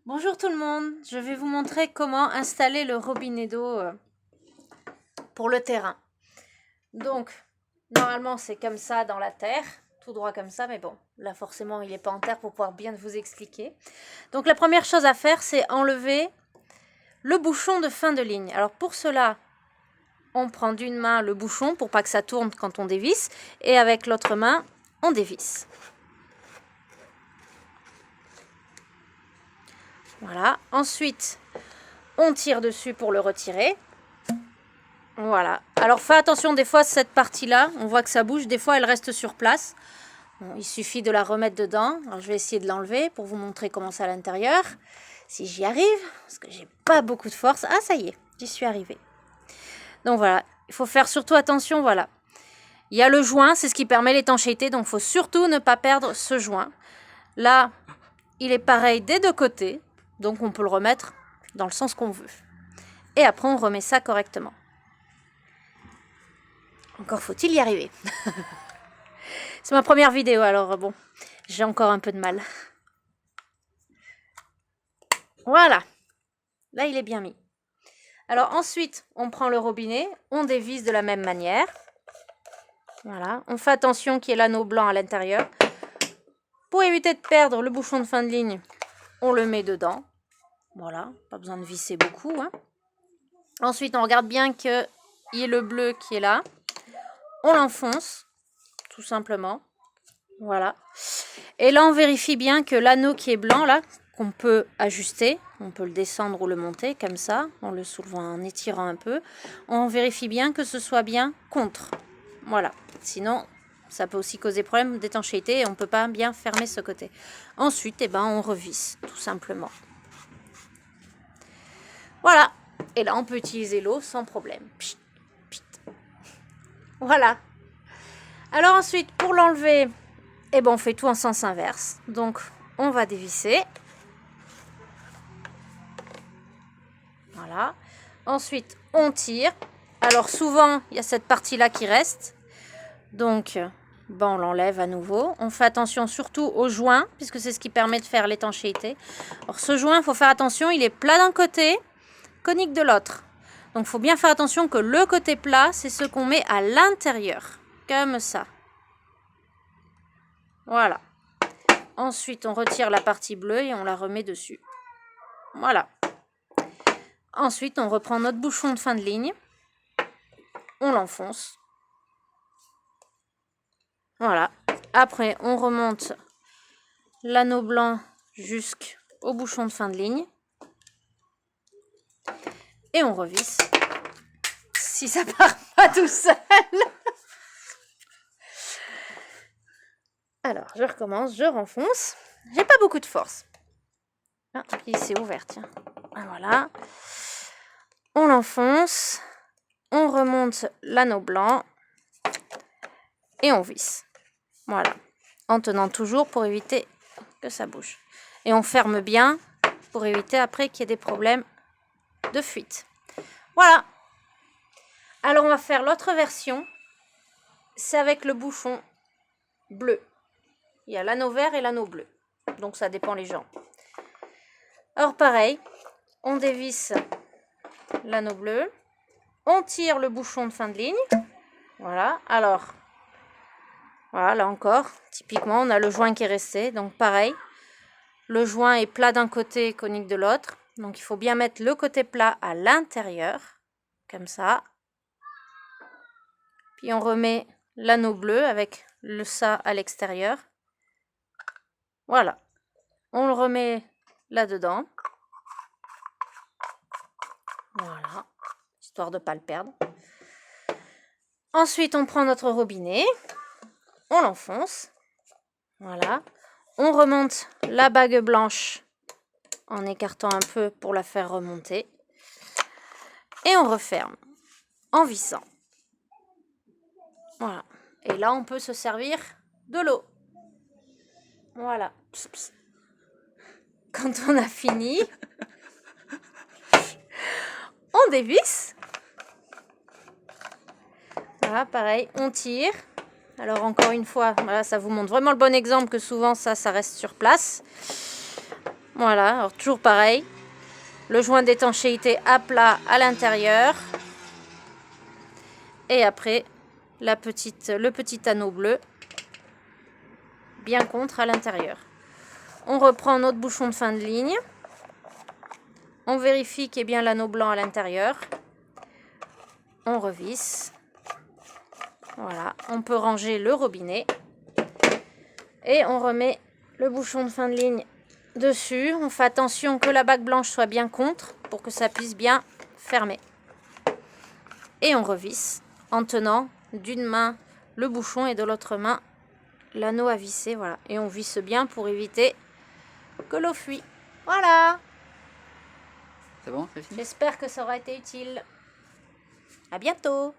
Bonjour tout le monde, je vais vous montrer comment installer le robinet d'eau pour le terrain. Donc, normalement c'est comme ça dans la terre, tout droit comme ça, mais bon, là forcément il n'est pas en terre pour pouvoir bien vous expliquer. Donc la première chose à faire, c'est enlever le bouchon de fin de ligne. Alors pour cela, on prend d'une main le bouchon pour pas que ça tourne quand on dévisse, et avec l'autre main, on dévisse. Voilà, ensuite on tire dessus pour le retirer. Voilà, alors fais attention, des fois cette partie là, on voit que ça bouge, des fois elle reste sur place. Bon, il suffit de la remettre dedans. Alors je vais essayer de l'enlever pour vous montrer comment c'est à l'intérieur. Si j'y arrive, parce que j'ai pas beaucoup de force. Ah ça y est, j'y suis arrivée. Donc voilà, il faut faire surtout attention, voilà. Il y a le joint, c'est ce qui permet l'étanchéité, donc il faut surtout ne pas perdre ce joint. Là, il est pareil des deux côtés, donc on peut le remettre dans le sens qu'on veut. Et après on remet ça correctement. Encore faut-il y arriver. C'est ma première vidéo, alors bon, j'ai encore un peu de mal. Voilà. Là, il est bien mis. Alors ensuite, on prend le robinet, on dévisse de la même manière. Voilà. On fait attention qu'il y ait l'anneau blanc à l'intérieur. Pour éviter de perdre le bouchon de fin de ligne, on le met dedans. Voilà. Pas besoin de visser beaucoup, hein. Ensuite, on regarde bien qu'il y ait le bleu qui est là. On l'enfonce, tout simplement. Voilà. Et là, on vérifie bien que l'anneau qui est blanc, là, qu'on peut ajuster, on peut le descendre ou le monter, comme ça, en le soulevant, en étirant un peu. On vérifie bien que ce soit bien contre. Voilà. Sinon, ça peut aussi causer problème d'étanchéité et on ne peut pas bien fermer ce côté. Ensuite, eh ben, on revisse, tout simplement. Voilà. Et là, on peut utiliser l'eau sans problème. Pchit, pchit. Voilà. Alors ensuite, pour l'enlever, eh ben, on fait tout en sens inverse. Donc, on va dévisser. Voilà. Ensuite, on tire. Alors souvent, il y a cette partie-là qui reste. Donc, ben, on l'enlève à nouveau. On fait attention surtout au joint, puisque c'est ce qui permet de faire l'étanchéité. Alors ce joint, il faut faire attention, il est plat d'un côté, conique de l'autre. Donc, il faut bien faire attention que le côté plat, c'est ce qu'on met à l'intérieur. Comme ça. Voilà. Ensuite, on retire la partie bleue et on la remet dessus. Voilà. Ensuite, on reprend notre bouchon de fin de ligne. On l'enfonce. Voilà. Après, on remonte l'anneau blanc jusqu'au bouchon de fin de ligne. Et on revisse. Si ça part pas tout seul. Alors, je recommence, je renfonce. J'ai pas beaucoup de force. Ah, puis c'est ouvert, tiens. Voilà. On l'enfonce. On remonte l'anneau blanc. Et on visse. Voilà. En tenant toujours pour éviter que ça bouge. Et on ferme bien pour éviter après qu'il y ait des problèmes de fuite. Voilà. Alors on va faire l'autre version. C'est avec le bouchon bleu. Il y a l'anneau vert et l'anneau bleu. Donc ça dépend les gens. Alors pareil, on dévisse l'anneau bleu. On tire le bouchon de fin de ligne. Voilà. Alors, voilà, là encore, typiquement, on a le joint qui est resté. Donc pareil, le joint est plat d'un côté et conique de l'autre. Donc il faut bien mettre le côté plat à l'intérieur. Comme ça. Puis on remet l'anneau bleu avec le ça à l'extérieur. Voilà. On le remet là-dedans. Voilà. Histoire de ne pas le perdre. Ensuite, on prend notre robinet. On l'enfonce. Voilà. On remonte la bague blanche en écartant un peu pour la faire remonter. Et on referme en vissant. Voilà. Et là, on peut se servir de l'eau. Voilà. Pss, pss. Quand on a fini, on dévisse. Voilà, pareil, on tire. Alors encore une fois, voilà, ça vous montre vraiment le bon exemple que souvent ça reste sur place. Voilà, alors toujours pareil. Le joint d'étanchéité à plat à l'intérieur. Et après, le petit anneau bleu bien contre à l'intérieur. On reprend notre bouchon de fin de ligne. On vérifie qu'il y ait bien l'anneau blanc à l'intérieur. On revisse. Voilà, on peut ranger le robinet. Et on remet le bouchon de fin de ligne dessus. On fait attention que la bague blanche soit bien contre pour que ça puisse bien fermer. Et on revisse en tenant d'une main le bouchon et de l'autre main l'anneau à visser. Voilà. Et on visse bien pour éviter que l'eau fuit. Voilà. C'est bon, c'est fini? J'espère que ça aura été utile. À bientôt.